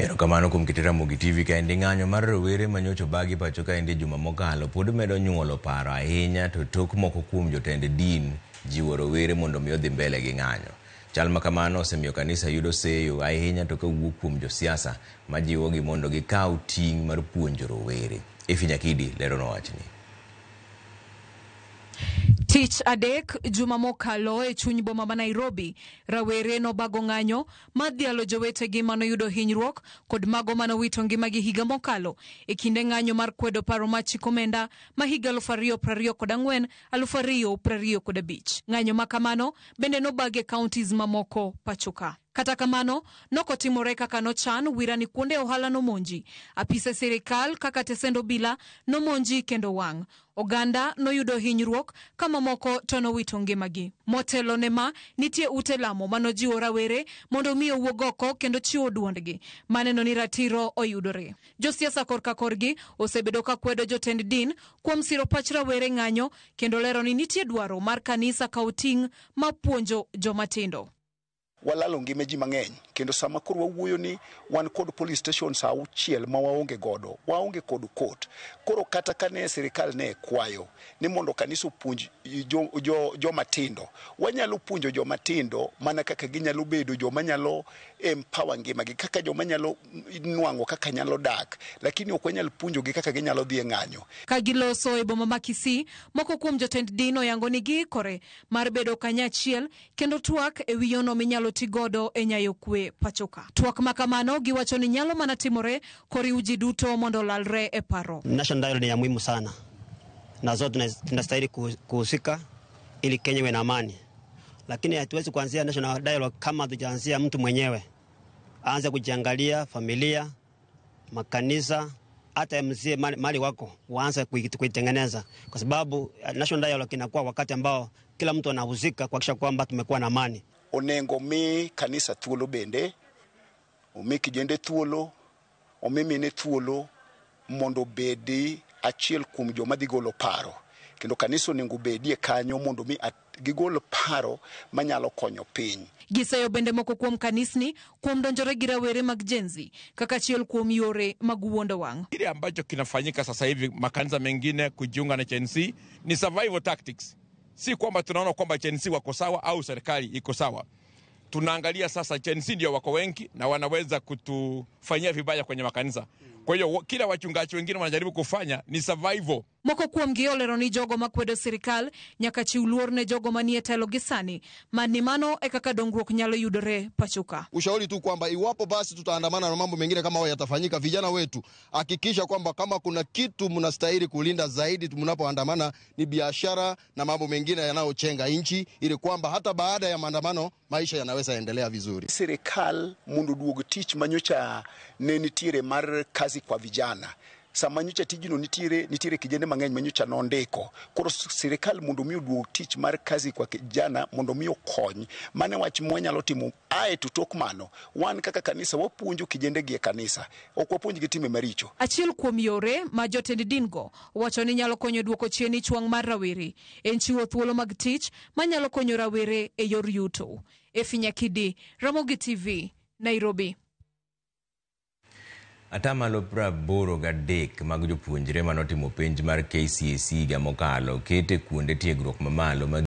Erokamano kuom kitera Mugi TV ka endi ng'anyo mar rowere manyocho bagi pacho ka endi juma mokalo pod medo nyuolo paro ahinya to tok moko kuom jotend din jiwo rowere mondo mi odhi mbele gi ng'anyo. Chal ma kamano osemiyo kanisa yudo seyo ahinya to kawuok kuom josiasa majiwogi mondo gikaw ting' mar puonjo rowere. Nyakidi lero nowachni. Tich adek juma mokalo e chuny boma ma Nairobi, rawere nobago ng'anyo madhialo jowetegi manoyudo hinyruok kod mago manowito ngimagi higa mokalo e kinde ng'anyo mar kwedo paro mar chik omenda ma higa 2024 2025. Ng'anyo ma kamano bende nobage counties mamoko pachoka. Kata kamano, nokotimore kaka nochan, wirani kuonde ohala nomonji. Apise sirikal kaka tesendo bila nomonji kendo wang'. Oganda noyudo hinyruok kama moko to nowito ngimagi. Motelo ne ma nitie ute lamo manojiwo rawere mondo miyo wuog oko kendo chiwo duondgi. Maneno ni ratiro oyudore. Josiasa korka korgi osebedo ka kwedo jotend din kuom siro pach rawere ng'anyo kendo lero ni nitie dwaro mar kanisa kawo ting' mapuonjo jomatindo. Walalo ngime ji mang'eny kendo sama koro wawuoyo ni wan kod police stations auchiel ma waonge godo, waonge kod court. Koro kata kane sirikal ne kwayo ni mondo kanisa puonj joma tindo, wanyalo puonjo joma tindo mana kaka ginyalo bedo joma nyalo empower ngimagi, kaka joma nyalo nwang'o kaka nyalo dak, lakini ok wanyal puonjogi kaka ginyalo dhi e ng'anyo. Ka giloso e boma ma Kisii, moko kuom jotend din oyango ni giikore mar bedo kanyachiel kendo twak e wiyono minyalo tigodo e nyayo kwe pachoka. Twak makamano giwacho ni nyalo mana timore koriw ji duto mondo lalre e paro. National dialogue ni ya muhimu sana na zote tunastahili kuhusika ili Kenya iwe na amani, lakini hatuwezi kuanzia national dialogue kama tujaanzia mtu mwenyewe aanze kujiangalia, familia, makanisa, hata mzie mali wako waanze kuitengeneza, kwa sababu national dialogue inakuwa wakati ambao kila mtu anahusika kuhakikisha kwamba tumekuwa na amani. Onengo mi kanisa thuolo bende, omi kijende thuolo, omi mine thuolo mondo bedi achiel kuom joma dhi golo paro. Kendo kanisa onengo bedie kanyo mondo mi gigol paro manyalo konyo piny. Giseyo bende moko kuom kanisni kuom donjore gi rawere mag jenzi kaka achiel kuom yore mag wuondo wang'. Kile ambacho kinafanyika sasa hivi makanisa mengine kujiunga na CNC ni survival tactics. Si kwamba tunaona kwamba CNC wako sawa au serikali iko sawa. Tunaangalia sasa CNC ndio wako wengi na wanaweza kutufanyia vibaya kwenye makanisa. Kwa hiyo kila wachungaji wengine wanajaribu kufanya ni survival. Moko kuom giolero ni jogo makwedo sirikal nyaka chiw luor ne jogo manie telo gisani, mani mano e kaka dongruok nyalo yudore pachoka. Ushauri tu kwamba iwapo basi tutaandamana na mambo mengine kama hayo yatafanyika, vijana wetu hakikisha kwamba kama kuna kitu mnastahili kulinda zaidi mnapoandamana ni biashara na mambo mengine yanayochenga nchi, ili kwamba hata baada ya maandamano maisha yanaweza endelea vizuri. Sirikal mundu duog tich manyocha ne nitiere mar kazi kwa vijana. Sama nyocha tijino nitiere kijende mang'eny manyocha nondiko. Koro sirikal mondo mi duog tich mar kazi kwa kijana mondo mi okony. Mane wach mwanyalo timo ae tutok mano. Wan kaka kanisa wapuonjo kijende gi e kanisa. Ok wapuonj gi time maricho. Achiel kuom yore ma jotend dingo wacho ni nyalo konyo duoko chien chwang' mar rawere en chiwo thuolo mag tich manyalo konyo rawere e yor yuto. Nyakidi, Ramogi TV, Nairobi. Atamalo 83 mag jopuonjre manotimo penj mar KCSE ga mokalo kete kuonde tiegruok mamalo